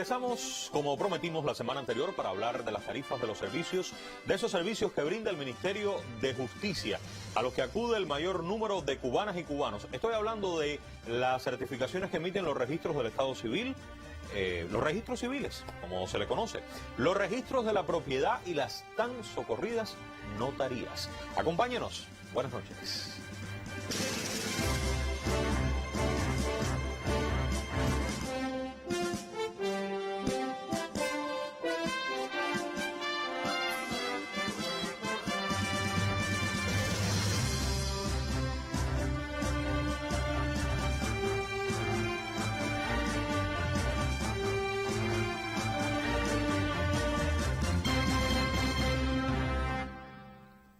Regresamos, como prometimos la semana anterior, para hablar de las tarifas de los servicios, de esos servicios que brinda el Ministerio de Justicia, a los que acude el mayor número de cubanas y cubanos. Estoy hablando de las certificaciones que emiten los registros del Estado Civil, los registros civiles, como se le conoce, los registros de la propiedad y las tan socorridas notarías. Acompáñenos. Buenas noches.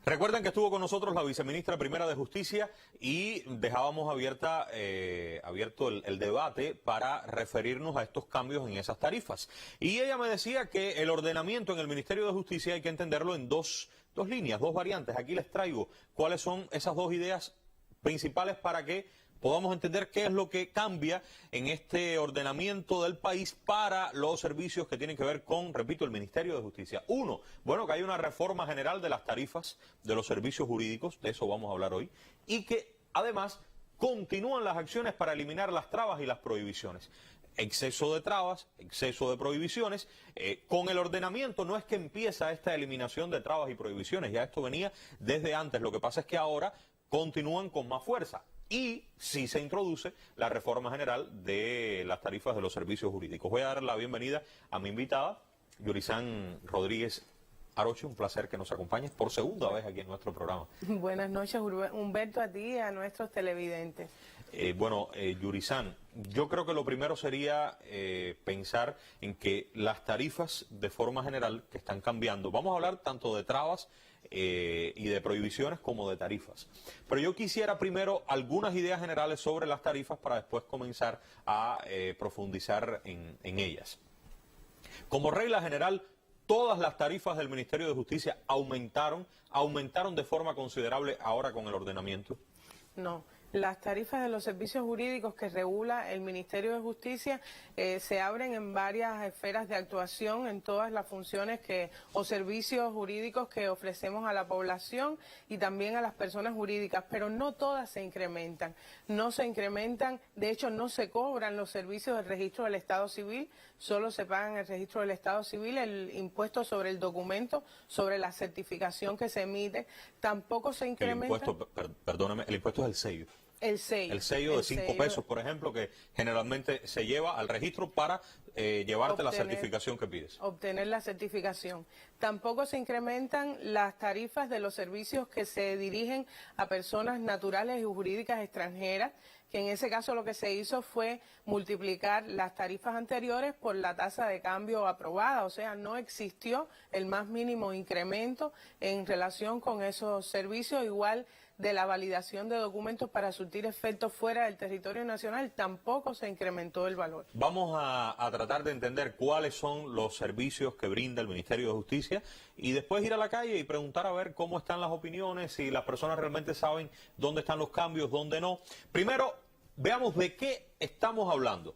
Recuerden que estuvo con nosotros la viceministra primera de Justicia y dejábamos abierto el debate para referirnos a estos cambios en esas tarifas. Y ella me decía que el ordenamiento en el Ministerio de Justicia hay que entenderlo en dos líneas, dos variantes. Aquí les traigo cuáles son esas dos ideas principales para que podamos entender qué es lo que cambia en este ordenamiento del país para los servicios que tienen que ver con, repito, el Ministerio de Justicia. Uno, bueno, que hay una reforma general de las tarifas de los servicios jurídicos, de eso vamos a hablar hoy, y que además continúan las acciones para eliminar las trabas y las prohibiciones. Exceso de trabas, exceso de prohibiciones. Con el ordenamiento no es que empieza esta eliminación de trabas y prohibiciones, ya esto venía desde antes, lo que pasa es que ahora continúan con más fuerza. Y sí se introduce la reforma general de las tarifas de los servicios jurídicos. Voy a dar la bienvenida a mi invitada, Yurisán Rodríguez Aroche. Un placer que nos acompañes por segunda vez aquí en nuestro programa. Buenas noches, Humberto, a ti y a nuestros televidentes. Yurisán, yo creo que lo primero sería pensar en que las tarifas de forma general que están cambiando, vamos a hablar tanto de trabas y de prohibiciones como de tarifas. Pero yo quisiera primero algunas ideas generales sobre las tarifas para después comenzar a profundizar en ellas. Como regla general, todas las tarifas del Ministerio de Justicia aumentaron de forma considerable ahora con el ordenamiento. No. Las tarifas de los servicios jurídicos que regula el Ministerio de Justicia se abren en varias esferas de actuación, en todas las funciones o servicios jurídicos que ofrecemos a la población y también a las personas jurídicas, pero no todas se incrementan. No se incrementan, de hecho no se cobran los servicios del registro del Estado Civil, solo se pagan el registro del Estado Civil, el impuesto sobre el documento, sobre la certificación que se emite, tampoco se incrementa. Perdóname, el impuesto es el sello. El sello de 5 pesos, por ejemplo, que generalmente se lleva al registro para llevarte la certificación que pides. Obtener la certificación. Tampoco se incrementan las tarifas de los servicios que se dirigen a personas naturales y jurídicas extranjeras, que en ese caso lo que se hizo fue multiplicar las tarifas anteriores por la tasa de cambio aprobada, o sea, no existió el más mínimo incremento en relación con esos servicios, igual de la validación de documentos para surtir efectos fuera del territorio nacional, tampoco se incrementó el valor. Vamos a tratar de entender cuáles son los servicios que brinda el Ministerio de Justicia y después ir a la calle y preguntar a ver cómo están las opiniones, si las personas realmente saben dónde están los cambios, dónde no. Primero, veamos de qué estamos hablando.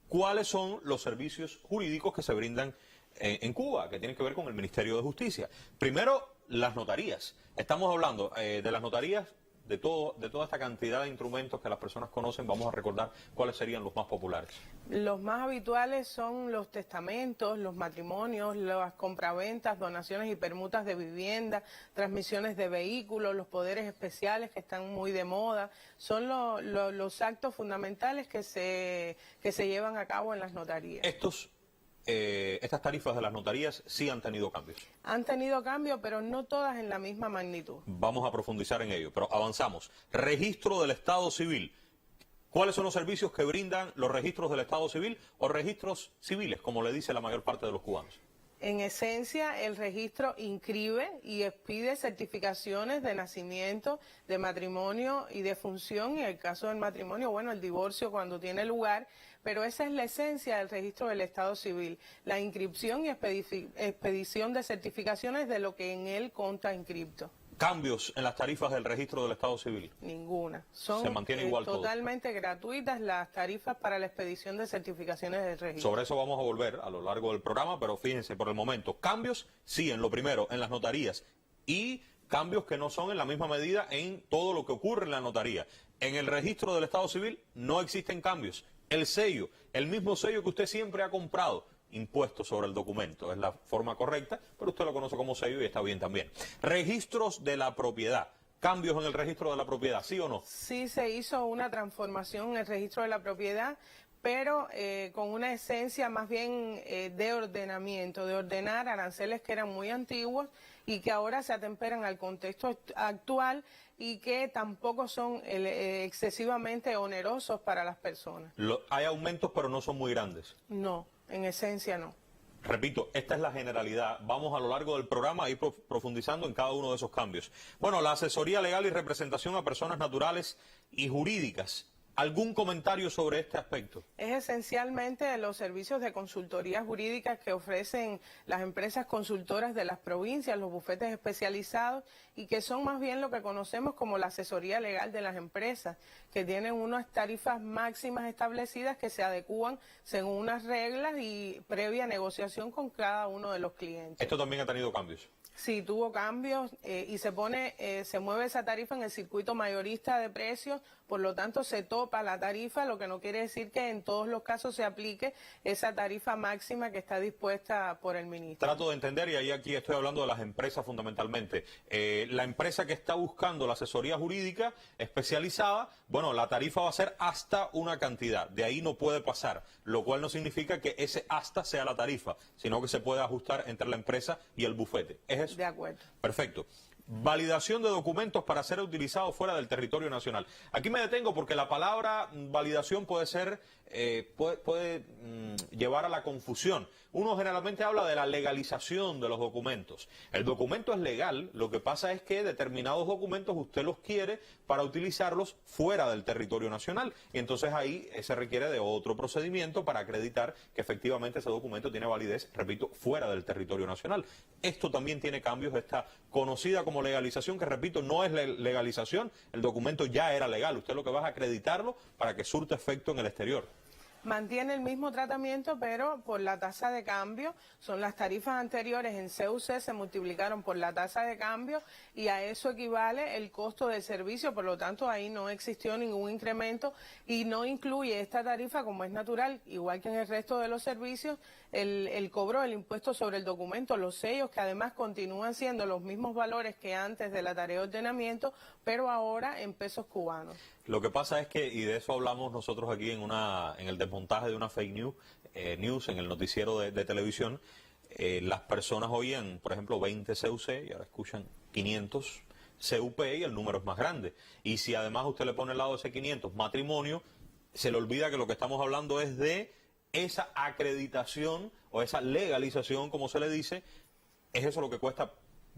¿Cuáles son los servicios jurídicos que se brindan en Cuba, que tienen que ver con el Ministerio de Justicia? Primero, las notarías. Estamos hablando de las notarías, de toda esta cantidad de instrumentos que las personas conocen. Vamos a recordar cuáles serían los más populares. Los más habituales son los testamentos, los matrimonios, las compraventas, donaciones y permutas de vivienda, transmisiones de vehículos, los poderes especiales que están muy de moda. Son los actos fundamentales que se llevan a cabo en las notarías. Estas tarifas de las notarías sí han tenido cambios. Han tenido cambios, pero no todas en la misma magnitud. Vamos a profundizar en ello, pero avanzamos. Registro del Estado Civil. ¿Cuáles son los servicios que brindan los registros del Estado Civil o registros civiles, como le dice la mayor parte de los cubanos? En esencia, el registro inscribe y expide certificaciones de nacimiento, de matrimonio y de función, y en el caso del matrimonio, bueno, el divorcio cuando tiene lugar, pero esa es la esencia del registro del Estado Civil, la inscripción y expedición de certificaciones de lo que en él consta inscripto. cambios en las tarifas del registro del Estado Civil. Ninguna. Son Se mantiene igual todo. totalmente gratuitas las tarifas para la expedición de certificaciones de registro. Sobre eso vamos a volver a lo largo del programa, pero fíjense, por el momento, cambios, sí, en lo primero, en las notarías, y cambios que no son en la misma medida en todo lo que ocurre en la notaría. En el registro del Estado Civil no existen cambios. El sello, el mismo sello que usted siempre ha comprado, impuesto sobre el documento, es la forma correcta, pero usted lo conoce como sello y está bien también. Registros de la propiedad. ¿Cambios en el registro de la propiedad, sí o no? Sí se hizo una transformación en el registro de la propiedad, pero con una esencia más bien de ordenamiento, de ordenar aranceles que eran muy antiguos y que ahora se atemperan al contexto actual y que tampoco son excesivamente onerosos para las personas. Hay aumentos, pero no son muy grandes. No, en esencia no. Repito, esta es la generalidad. Vamos a lo largo del programa a ir profundizando en cada uno de esos cambios. Bueno, la asesoría legal y representación a personas naturales y jurídicas. ¿Algún comentario sobre este aspecto? Es esencialmente los servicios de consultoría jurídica que ofrecen las empresas consultoras de las provincias, los bufetes especializados, y que son más bien lo que conocemos como la asesoría legal de las empresas, que tienen unas tarifas máximas establecidas que se adecúan según unas reglas y previa negociación con cada uno de los clientes. Esto también ha tenido cambios. Sí, tuvo cambios y se mueve esa tarifa en el circuito mayorista de precios, por lo tanto se topa la tarifa, lo que no quiere decir que en todos los casos se aplique esa tarifa máxima que está dispuesta por el ministro. Trato de entender, y ahí aquí estoy hablando de las empresas fundamentalmente. La empresa que está buscando la asesoría jurídica especializada, bueno, la tarifa va a ser hasta una cantidad, de ahí no puede pasar, lo cual no significa que ese hasta sea la tarifa, sino que se puede ajustar entre la empresa y el bufete. ¿Es eso? De acuerdo. Perfecto. Validación de documentos para ser utilizados fuera del territorio nacional. Aquí me detengo porque la palabra validación puede ser, puede llevar a la confusión. Uno generalmente habla de la legalización de los documentos. El documento es legal, lo que pasa es que determinados documentos usted los quiere para utilizarlos fuera del territorio nacional. Y entonces ahí se requiere de otro procedimiento para acreditar que efectivamente ese documento tiene validez, repito, fuera del territorio nacional. Esto también tiene cambios, esta conocida como legalización, que repito, no es legalización, el documento ya era legal, usted lo que va es acreditarlo para que surta efecto en el exterior. Mantiene el mismo tratamiento, pero por la tasa de cambio. Son las tarifas anteriores en CUC, se multiplicaron por la tasa de cambio y a eso equivale el costo del servicio, por lo tanto ahí no existió ningún incremento y no incluye esta tarifa, como es natural, igual que en el resto de los servicios, el cobro del impuesto sobre el documento, los sellos, que además continúan siendo los mismos valores que antes de la tarea de ordenamiento, pero ahora en pesos cubanos. Lo que pasa es que, y de eso hablamos nosotros aquí en el desmontaje de una fake news, en el noticiero de televisión, las personas oían, por ejemplo, 20 CUC y ahora escuchan 500 CUP y el número es más grande. Y si además usted le pone al lado de ese 500 matrimonio, se le olvida que lo que estamos hablando es de esa acreditación o esa legalización, como se le dice, es eso lo que cuesta.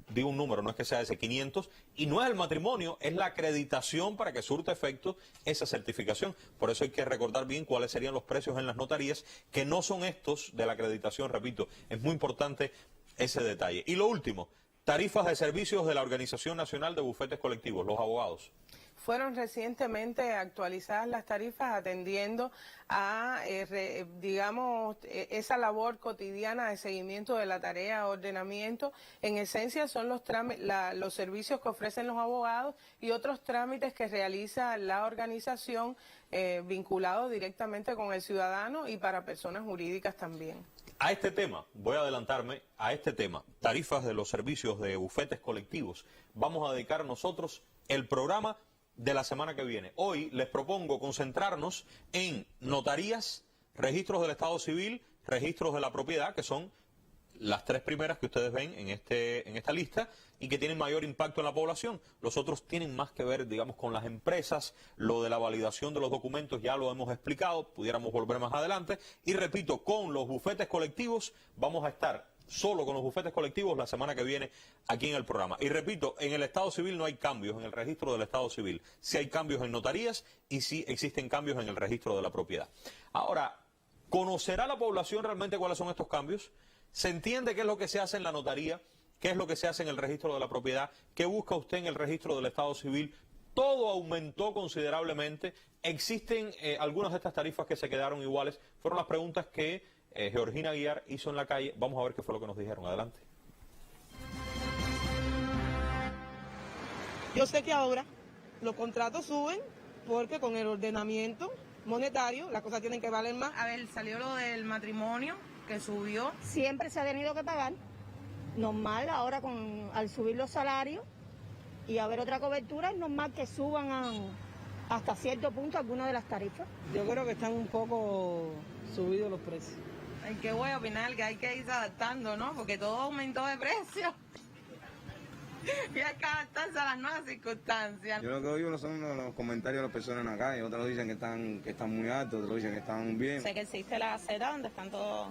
Digo un número, no es que sea ese 500, y no es el matrimonio, es la acreditación para que surta efecto esa certificación. Por eso hay que recordar bien cuáles serían los precios en las notarías, que no son estos de la acreditación, repito, es muy importante ese detalle. Y lo último, tarifas de servicios de la Organización Nacional de Bufetes Colectivos, los abogados. Fueron recientemente actualizadas las tarifas atendiendo a, esa labor cotidiana de seguimiento de la tarea de ordenamiento. En esencia son los servicios que ofrecen los abogados y otros trámites que realiza la organización vinculados directamente con el ciudadano y para personas jurídicas también. A este tema, voy a adelantarme, a este tema, tarifas de los servicios de bufetes colectivos, vamos a dedicar nosotros el programa de la semana que viene. Hoy les propongo concentrarnos en notarías, registros del Estado Civil, registros de la propiedad, que son las tres primeras que ustedes ven en esta lista y que tienen mayor impacto en la población. Los otros tienen más que ver, digamos, con las empresas. Lo de la validación de los documentos ya lo hemos explicado, pudiéramos volver más adelante. Y repito, con los bufetes colectivos vamos a estar solo con los bufetes colectivos la semana que viene aquí en el programa. Y repito, en el Estado Civil no hay cambios, en el registro del Estado Civil. Sí hay cambios en notarías y sí existen cambios en el registro de la propiedad. Ahora, ¿conocerá la población realmente cuáles son estos cambios? ¿Se entiende qué es lo que se hace en la notaría? ¿Qué es lo que se hace en el registro de la propiedad? ¿Qué busca usted en el registro del Estado Civil? Todo aumentó considerablemente. ¿Existen algunas de estas tarifas que se quedaron iguales? Fueron las preguntas que Georgina Aguiar hizo en la calle. Vamos a ver qué fue lo que nos dijeron. Adelante. Yo sé que ahora los contratos suben porque con el ordenamiento monetario las cosas tienen que valer más. A ver, salió lo del matrimonio que subió. Siempre se ha tenido que pagar, normal, ahora al subir los salarios y haber otra cobertura, es normal que suban hasta cierto punto algunas de las tarifas. Yo creo que están un poco subidos los precios. ¿En qué voy a opinar? Que hay que irse adaptando, ¿no? Porque todo aumentó de precio. Y hay que adaptarse a las nuevas circunstancias. Yo lo que oigo son los comentarios de las personas en la calle. Otros dicen que están muy altos, otros dicen que están bien. Sé que existe la Gaceta donde están todos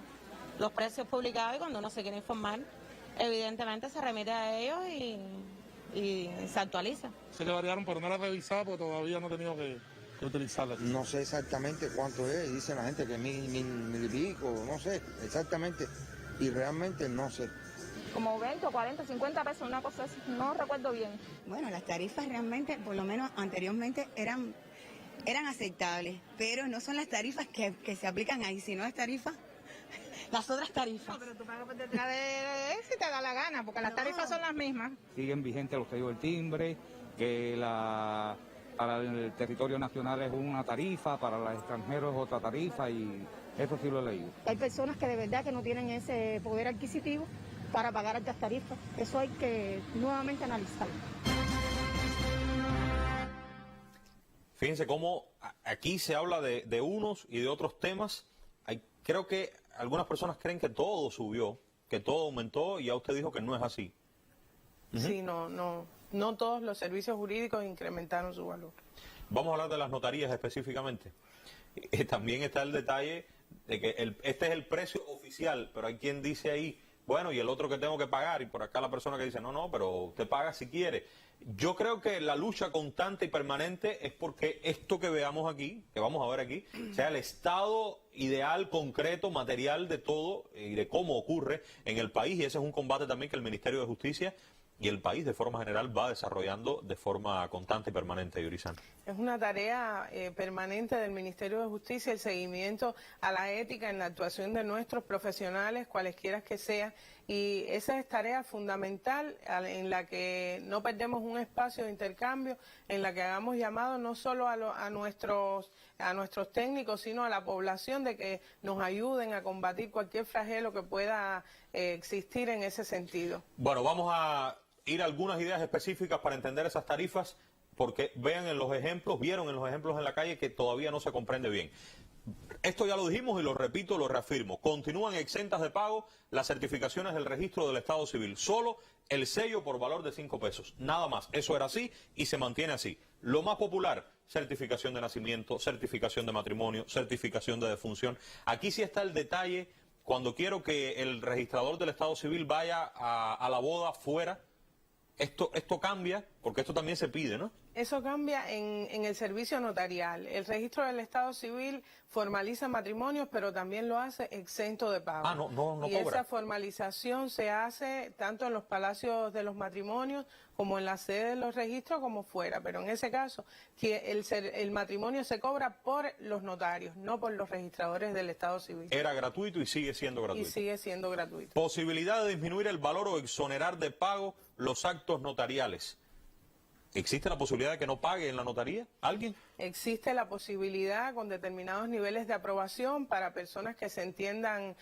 los precios publicados y cuando uno se quiere informar, evidentemente se remite a ellos y se actualiza. Se le variaron, pero no la he revisado porque todavía no he tenido que utilizarla. No sé exactamente cuánto es, dicen la gente que mil y pico, no sé exactamente, y realmente no sé. Como 20, 40, 50 pesos, una cosa así, no recuerdo bien. Bueno, las tarifas realmente, por lo menos anteriormente, eran aceptables, pero no son las tarifas que se aplican ahí, sino las tarifas, las otras tarifas. No, pero tú pagas por detrás de él si te da la gana, porque las tarifas son las mismas. Siguen vigentes los que digo el timbre, que para el territorio nacional es una tarifa, para los extranjeros es otra tarifa, y eso sí lo he leído. Hay personas que de verdad que no tienen ese poder adquisitivo para pagar altas tarifas. Eso hay que nuevamente analizarlo. Fíjense cómo aquí se habla de unos y de otros temas. Creo que algunas personas creen que todo subió, que todo aumentó, y ya usted dijo que no es así. Sí, no todos los servicios jurídicos incrementaron su valor. Vamos a hablar de las notarías específicamente. También está el detalle de que este es el precio oficial, pero hay quien dice ahí, bueno, y el otro que tengo que pagar, y por acá la persona que dice, no, pero usted paga si quiere. Yo creo que la lucha constante y permanente es porque esto que veamos aquí, que vamos a ver aquí, sea el estado ideal, concreto, material de todo y de cómo ocurre en el país, y ese es un combate también que el Ministerio de Justicia y el país de forma general va desarrollando de forma constante y permanente, Yurizán. Es una tarea permanente del Ministerio de Justicia el seguimiento a la ética en la actuación de nuestros profesionales, cualesquiera que sean, y esa es tarea fundamental en la que no perdemos un espacio de intercambio, en la que hagamos llamado no solo a nuestros técnicos, sino a la población de que nos ayuden a combatir cualquier flagelo que pueda existir en ese sentido. Bueno, vamos a ir a algunas ideas específicas para entender esas tarifas, porque vieron en los ejemplos en la calle que todavía no se comprende bien. Esto ya lo dijimos y lo repito, lo reafirmo. Continúan exentas de pago las certificaciones del registro del Estado Civil. Solo el sello por valor de 5 pesos. Nada más. Eso era así y se mantiene así. Lo más popular, certificación de nacimiento, certificación de matrimonio, certificación de defunción. Aquí sí está el detalle. Cuando quiero que el registrador del Estado Civil vaya a la boda fuera, esto cambia, porque esto también se pide, ¿no? Eso cambia en el servicio notarial. El registro del Estado Civil formaliza matrimonios, pero también lo hace exento de pago. Ah, no y cobra. Esa formalización se hace tanto en los palacios de los matrimonios como en la sede de los registros como fuera. Pero en ese caso, que el matrimonio se cobra por los notarios, no por los registradores del Estado Civil. Era gratuito y sigue siendo gratuito. Y sigue siendo gratuito. Posibilidad de disminuir el valor o exonerar de pago los actos notariales. ¿Existe la posibilidad de que no pague en la notaría alguien? Existe la posibilidad con determinados niveles de aprobación para personas que se entiendan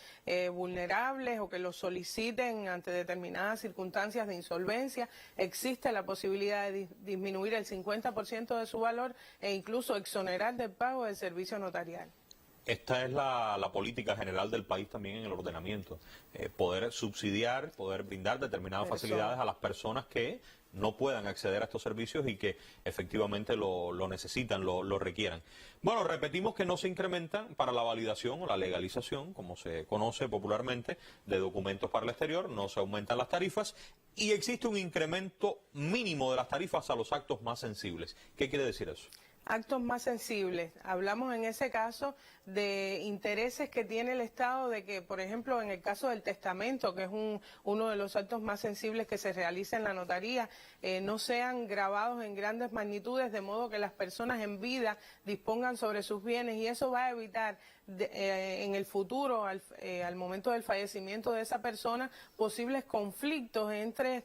vulnerables o que lo soliciten ante determinadas circunstancias de insolvencia. Existe la posibilidad de disminuir el 50% de su valor e incluso exonerar del pago del servicio notarial. Esta es la política general del país también en el ordenamiento. Poder subsidiar, poder brindar determinadas facilidades a las personas que no puedan acceder a estos servicios y que efectivamente lo necesitan, lo requieran. Bueno, repetimos que no se incrementan para la validación o la legalización, como se conoce popularmente, de documentos para el exterior, no se aumentan las tarifas y existe un incremento mínimo de las tarifas a los actos más sensibles. ¿Qué quiere decir eso? Actos más sensibles. Hablamos en ese caso de intereses que tiene el Estado de que, por ejemplo, en el caso del testamento, que es uno de los actos más sensibles que se realiza en la notaría, no sean grabados en grandes magnitudes, de modo que las personas en vida dispongan sobre sus bienes, y eso va a evitar en el futuro, al momento del fallecimiento de esa persona, posibles conflictos entre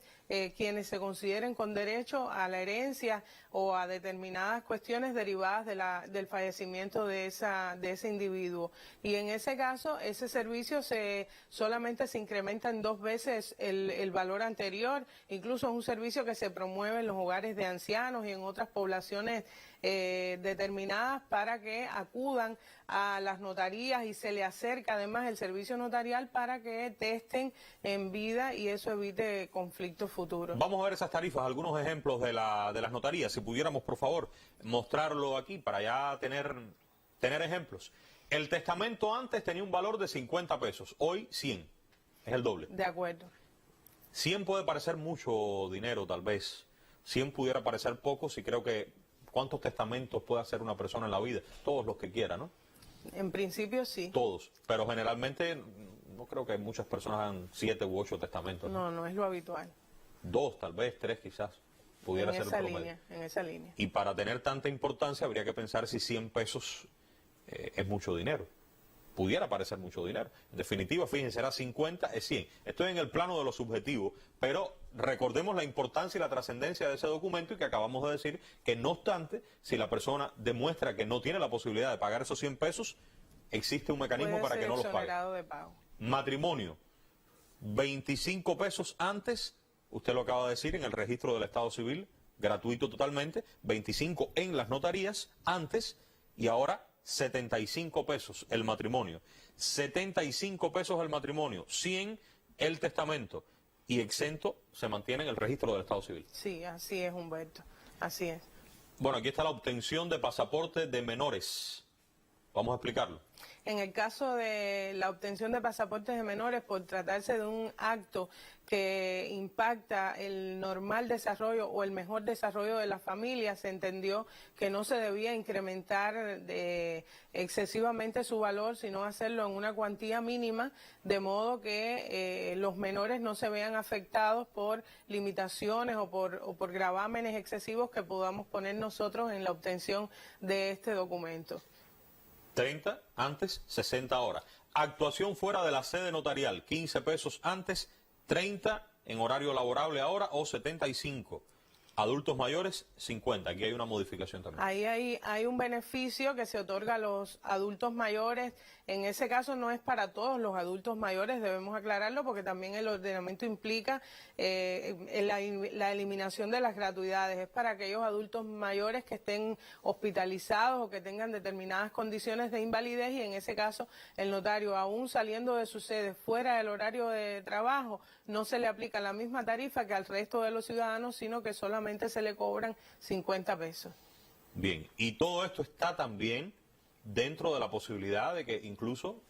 quienes se consideren con derecho a la herencia o a determinadas cuestiones derivadas del fallecimiento de ese individuo. Y en ese caso, ese servicio solamente se incrementa en 2 veces el valor anterior. Incluso es un servicio que se promueve en los hogares de ancianos y en otras poblaciones determinadas para que acudan a las notarías, y se le acerca además el servicio notarial para que testen en vida y eso evite conflictos futuros. Vamos a ver esas tarifas, algunos ejemplos de las notarías. Si pudiéramos, por favor, mostrarlo aquí para ya tener ejemplos. El testamento antes tenía un valor de 50 pesos, hoy 100, es el doble. De acuerdo. 100 puede parecer mucho dinero, tal vez. 100 pudiera parecer poco, si creo que... ¿Cuántos testamentos puede hacer una persona en la vida? Todos los que quiera, ¿no? En principio sí. Todos, pero generalmente no creo que muchas personas hagan 7 u 8 testamentos. No, no es lo habitual. 2, tal vez, 3 quizás, pudiera ser el promedio. En esa línea. Y para tener tanta importancia habría que pensar si 100 pesos es mucho dinero. Pudiera parecer mucho dinero. En definitiva, fíjense, era 50, es 100. Estoy en el plano de lo subjetivo, pero recordemos la importancia y la trascendencia de ese documento, y que acabamos de decir que, no obstante, si la persona demuestra que no tiene la posibilidad de pagar esos 100 pesos, existe un mecanismo para que no los pague. De pago. Matrimonio, 25 pesos antes, usted lo acaba de decir, en el registro del Estado Civil, gratuito totalmente, 25 en las notarías antes, y ahora 75 pesos el matrimonio, 75 pesos el matrimonio, 100 el testamento, y exento se mantiene en el registro del Estado Civil. Sí, así es, Humberto, así es. Bueno, aquí está la obtención de pasaporte de menores. Vamos a explicarlo. En el caso de la obtención de pasaportes de menores, por tratarse de un acto que impacta el normal desarrollo o el mejor desarrollo de la familia, se entendió que no se debía incrementar excesivamente su valor, sino hacerlo en una cuantía mínima, de modo que los menores no se vean afectados por limitaciones o por gravámenes excesivos que podamos poner nosotros en la obtención de este documento. 30 antes, 60 ahora. Actuación fuera de la sede notarial, 15 pesos antes, 30 en horario laborable ahora, o 75. Adultos mayores, 50. Aquí hay una modificación también. Ahí hay un beneficio que se otorga a los adultos mayores. En ese caso no es para todos los adultos mayores, debemos aclararlo, porque también el ordenamiento implica la eliminación de las gratuidades. Es para aquellos adultos mayores que estén hospitalizados o que tengan determinadas condiciones de invalidez, y en ese caso el notario, aún saliendo de su sede fuera del horario de trabajo, no se le aplica la misma tarifa que al resto de los ciudadanos, sino que solamente se le cobran 50 pesos. Bien, y todo esto está también dentro de la posibilidad de que incluso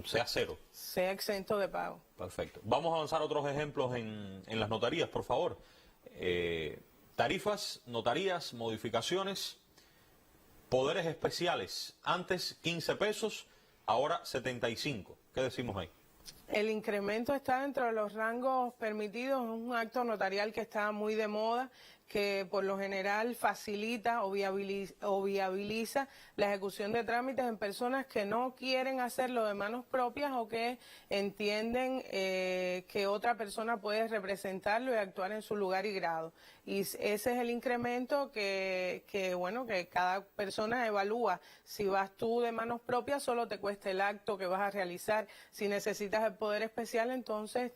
sea cero. Sea exento de pago. Perfecto. Vamos a avanzar otros ejemplos en las notarías, por favor. Tarifas, notarías, modificaciones, poderes especiales. Antes 15 pesos, ahora 75. ¿Qué decimos ahí? El incremento está dentro de los rangos permitidos. Es un acto notarial que está muy de moda, que por lo general facilita o viabiliza la ejecución de trámites en personas que no quieren hacerlo de manos propias o que entienden que otra persona puede representarlo y actuar en su lugar y grado. Y ese es el incremento que cada persona evalúa. Si vas tú de manos propias, solo te cuesta el acto que vas a realizar. Si necesitas el poder especial, entonces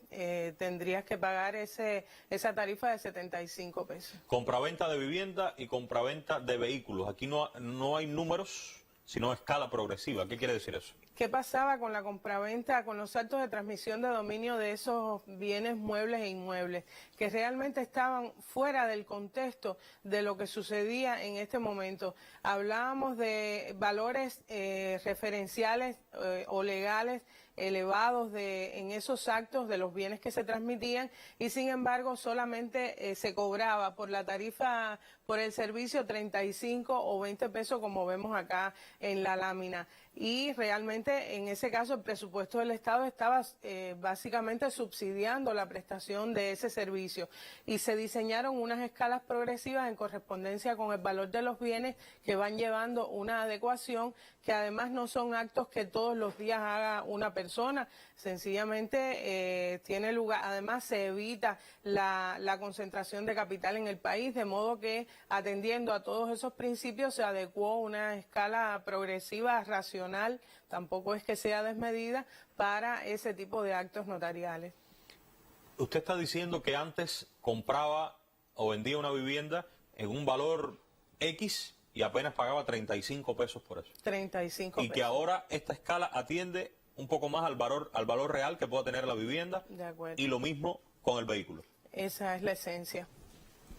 tendrías que pagar esa tarifa de 75 pesos. Compraventa de vivienda y compraventa de vehículos. Aquí no hay números, sino escala progresiva. ¿Qué quiere decir eso? ¿Qué pasaba con la compraventa, con los actos de transmisión de dominio de esos bienes muebles e inmuebles, que realmente estaban fuera del contexto de lo que sucedía en este momento? Hablábamos de valores referenciales o legales elevados en esos actos de los bienes que se transmitían, y sin embargo solamente se cobraba por la tarifa, por el servicio, 35 o 20 pesos, como vemos acá en la lámina. Y realmente en ese caso el presupuesto del Estado estaba básicamente subsidiando la prestación de ese servicio, y se diseñaron unas escalas progresivas en correspondencia con el valor de los bienes que van llevando una adecuación, que además no son actos que todos los días haga una persona, sencillamente tiene lugar, además se evita la concentración de capital en el país, de modo que atendiendo a todos esos principios se adecuó una escala progresiva, racional, tampoco es que sea desmedida, para ese tipo de actos notariales. Usted está diciendo que antes compraba o vendía una vivienda en un valor X y apenas pagaba 35 pesos por eso. 35 pesos. Y que ahora esta escala atiende un poco más al valor real que pueda tener la vivienda. De acuerdo. Y lo mismo con el vehículo. Esa es la esencia.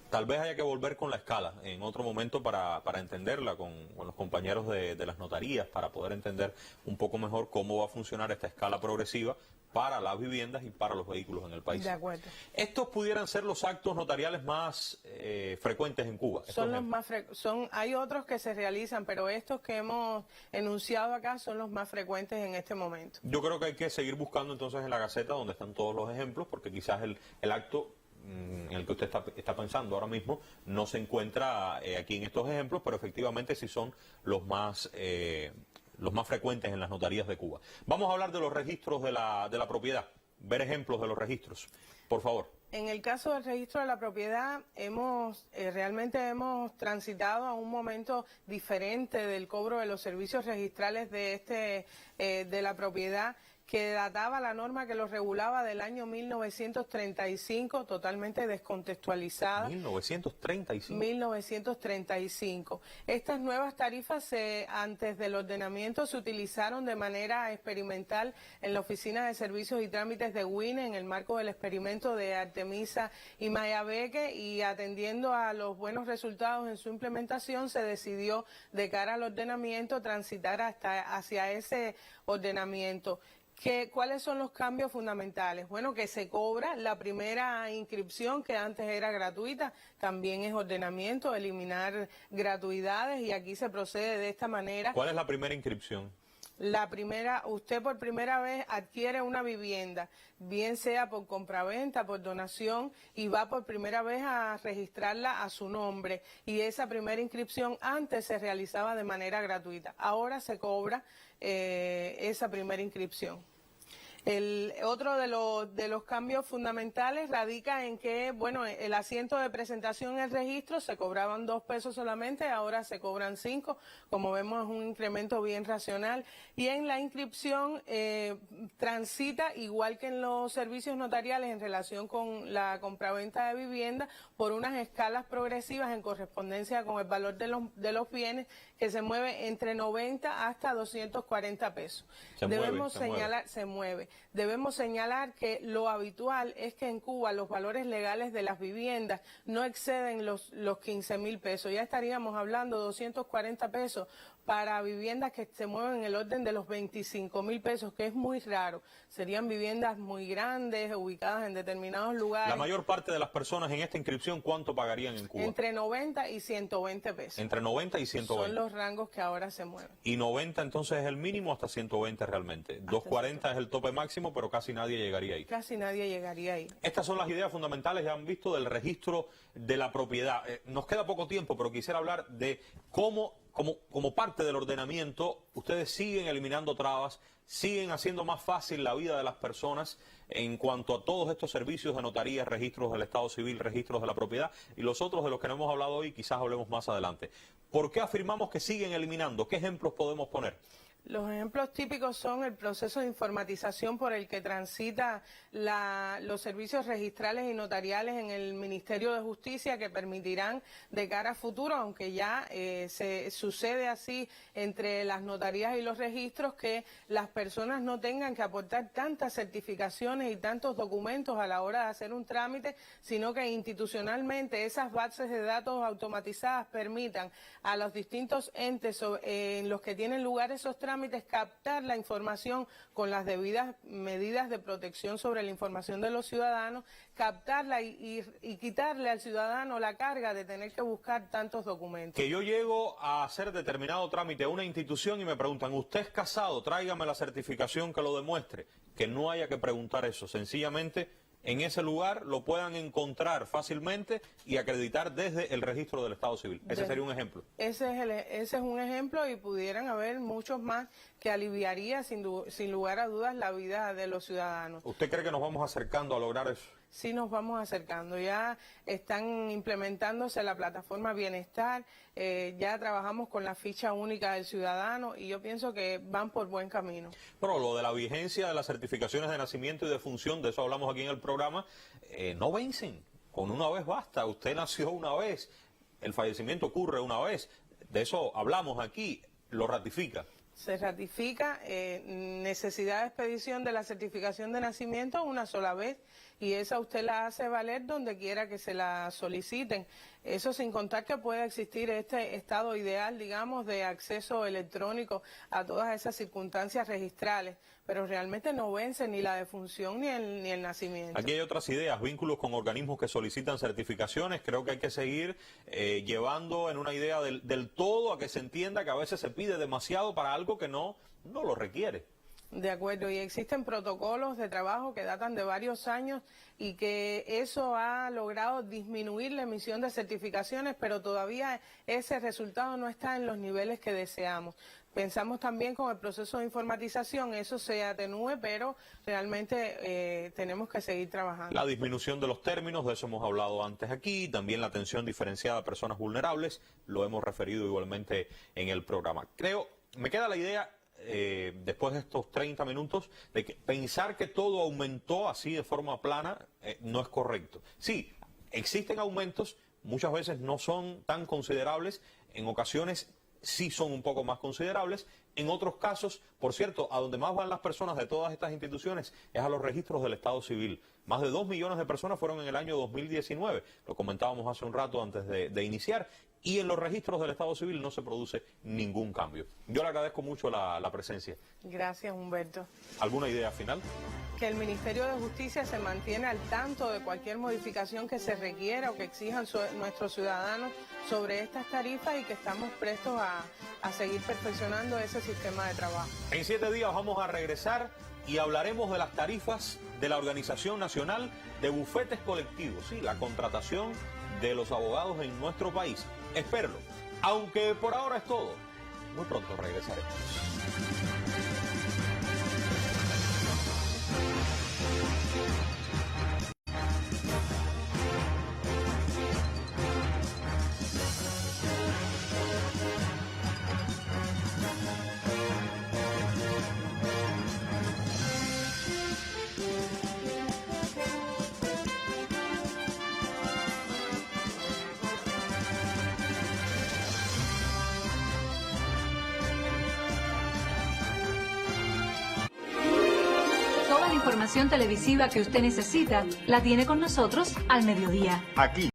Tal vez haya que volver con la escala en otro momento para entenderla con los compañeros de las notarías, para poder entender un poco mejor cómo va a funcionar esta escala progresiva para las viviendas y para los vehículos en el país. De acuerdo. Estos pudieran ser los actos notariales más frecuentes en Cuba. Son los más hay otros que se realizan, pero estos que hemos enunciado acá son los más frecuentes en este momento. Yo creo que hay que seguir buscando entonces en la Gaceta donde están todos los ejemplos, porque quizás el acto en el que usted está pensando ahora mismo no se encuentra aquí en estos ejemplos, pero efectivamente sí son los más frecuentes en las notarías de Cuba. Vamos a hablar de los registros de la propiedad, ver ejemplos de los registros, por favor. En el caso del registro de la propiedad, realmente hemos transitado a un momento diferente del cobro de los servicios registrales de la propiedad, que databa la norma que lo regulaba del año 1935, totalmente descontextualizada. 1935. Estas nuevas tarifas, antes del ordenamiento, se utilizaron de manera experimental en la Oficina de Servicios y Trámites de WINE, en el marco del experimento de Artemisa y Mayabeque, y atendiendo a los buenos resultados en su implementación, se decidió, de cara al ordenamiento, transitar hacia ese ordenamiento. ¿Cuáles son los cambios fundamentales? Bueno, que se cobra la primera inscripción, que antes era gratuita, también es ordenamiento, eliminar gratuidades, y aquí se procede de esta manera. ¿Cuál es la primera inscripción? La primera, usted por primera vez adquiere una vivienda, bien sea por compraventa, por donación, y va por primera vez a registrarla a su nombre. Y esa primera inscripción antes se realizaba de manera gratuita. Ahora se cobra esa primera inscripción. Otro de los cambios fundamentales radica en que, bueno, el asiento de presentación en el registro se cobraban 2 pesos solamente, ahora se cobran 5, como vemos es un incremento bien racional, y en la inscripción transita, igual que en los servicios notariales en relación con la compraventa de vivienda, por unas escalas progresivas en correspondencia con el valor de los bienes, que se mueve entre 90 hasta 240 pesos. Se mueve. Debemos señalar que lo habitual es que en Cuba los valores legales de las viviendas no exceden los 15.000 pesos. Ya estaríamos hablando de 240 pesos para viviendas que se mueven en el orden de los 25.000 pesos, que es muy raro. Serían viviendas muy grandes, ubicadas en determinados lugares. La mayor parte de las personas en esta inscripción, ¿cuánto pagarían en Cuba? Entre 90 y 120 pesos. Entre 90 y 120. Son los rangos que ahora se mueven. Y 90 entonces es el mínimo, hasta 120 realmente. 240 es el tope máximo, pero casi nadie llegaría ahí. Casi nadie llegaría ahí. Estas son las ideas fundamentales, ya han visto, del registro de la propiedad. Nos queda poco tiempo, pero quisiera hablar de cómo, como parte del ordenamiento, ustedes siguen eliminando trabas, siguen haciendo más fácil la vida de las personas en cuanto a todos estos servicios de notaría, registros del Estado Civil, registros de la propiedad, y los otros de los que no hemos hablado hoy, quizás hablemos más adelante. ¿Por qué afirmamos que siguen eliminando? ¿Qué ejemplos podemos poner? Los ejemplos típicos son el proceso de informatización por el que transita los servicios registrales y notariales en el Ministerio de Justicia, que permitirán de cara a futuro, aunque ya se sucede así entre las notarías y los registros, que las personas no tengan que aportar tantas certificaciones y tantos documentos a la hora de hacer un trámite, sino que institucionalmente esas bases de datos automatizadas permitan a los distintos entes en los que tienen lugar esos trámites captar la información con las debidas medidas de protección sobre la información de los ciudadanos, captarla y quitarle al ciudadano la carga de tener que buscar tantos documentos. Que yo llego a hacer determinado trámite a una institución y me preguntan, ¿usted es casado? Tráigame la certificación que lo demuestre. Que no haya que preguntar eso, sencillamente en ese lugar lo puedan encontrar fácilmente y acreditar desde el registro del Estado Civil. Ese sería un ejemplo. Ese es un ejemplo, y pudieran haber muchos más que aliviaría sin lugar a dudas la vida de los ciudadanos. ¿Usted cree que nos vamos acercando a lograr eso? Sí, nos vamos acercando. Ya están implementándose la plataforma Bienestar, ya trabajamos con la ficha única del ciudadano y yo pienso que van por buen camino. Pero lo de la vigencia de las certificaciones de nacimiento y de función, de eso hablamos aquí en el programa, no vencen. Con una vez basta. Usted nació una vez, el fallecimiento ocurre una vez. De eso hablamos aquí, lo ratifica. Se ratifica necesidad de expedición de la certificación de nacimiento una sola vez, y esa usted la hace valer donde quiera que se la soliciten. Eso sin contar que puede existir este estado ideal, digamos, de acceso electrónico a todas esas circunstancias registrales, pero realmente no vence ni la defunción ni el nacimiento. Aquí hay otras ideas, vínculos con organismos que solicitan certificaciones. Creo que hay que seguir llevando en una idea del todo, a que se entienda que a veces se pide demasiado para algo que no lo requiere. De acuerdo, y existen protocolos de trabajo que datan de varios años y que eso ha logrado disminuir la emisión de certificaciones, pero todavía ese resultado no está en los niveles que deseamos. Pensamos también con el proceso de informatización, eso se atenúe, pero realmente tenemos que seguir trabajando. La disminución de los términos, de eso hemos hablado antes aquí, también la atención diferenciada a personas vulnerables, lo hemos referido igualmente en el programa. Me queda la idea, después de estos 30 minutos, de que pensar que todo aumentó así de forma plana no es correcto. Sí, existen aumentos, muchas veces no son tan considerables, en ocasiones sí son un poco más considerables, en otros casos, por cierto, a donde más van las personas de todas estas instituciones es a los registros del Estado Civil. Más de 2 millones de personas fueron en el año 2019, lo comentábamos hace un rato antes de iniciar, y en los registros del Estado Civil no se produce ningún cambio. Yo le agradezco mucho la presencia. Gracias, Humberto. ¿Alguna idea final? Que el Ministerio de Justicia se mantiene al tanto de cualquier modificación que se requiera o que exijan nuestros ciudadanos sobre estas tarifas, y que estamos prestos a seguir perfeccionando ese sistema de trabajo. En 7 días vamos a regresar y hablaremos de las tarifas de la Organización Nacional de Bufetes Colectivos, sí, la contratación de los abogados en nuestro país. Espérenlo. Aunque por ahora es todo. Muy pronto regresaremos. Toda la información televisiva que usted necesita la tiene con nosotros al mediodía. Aquí.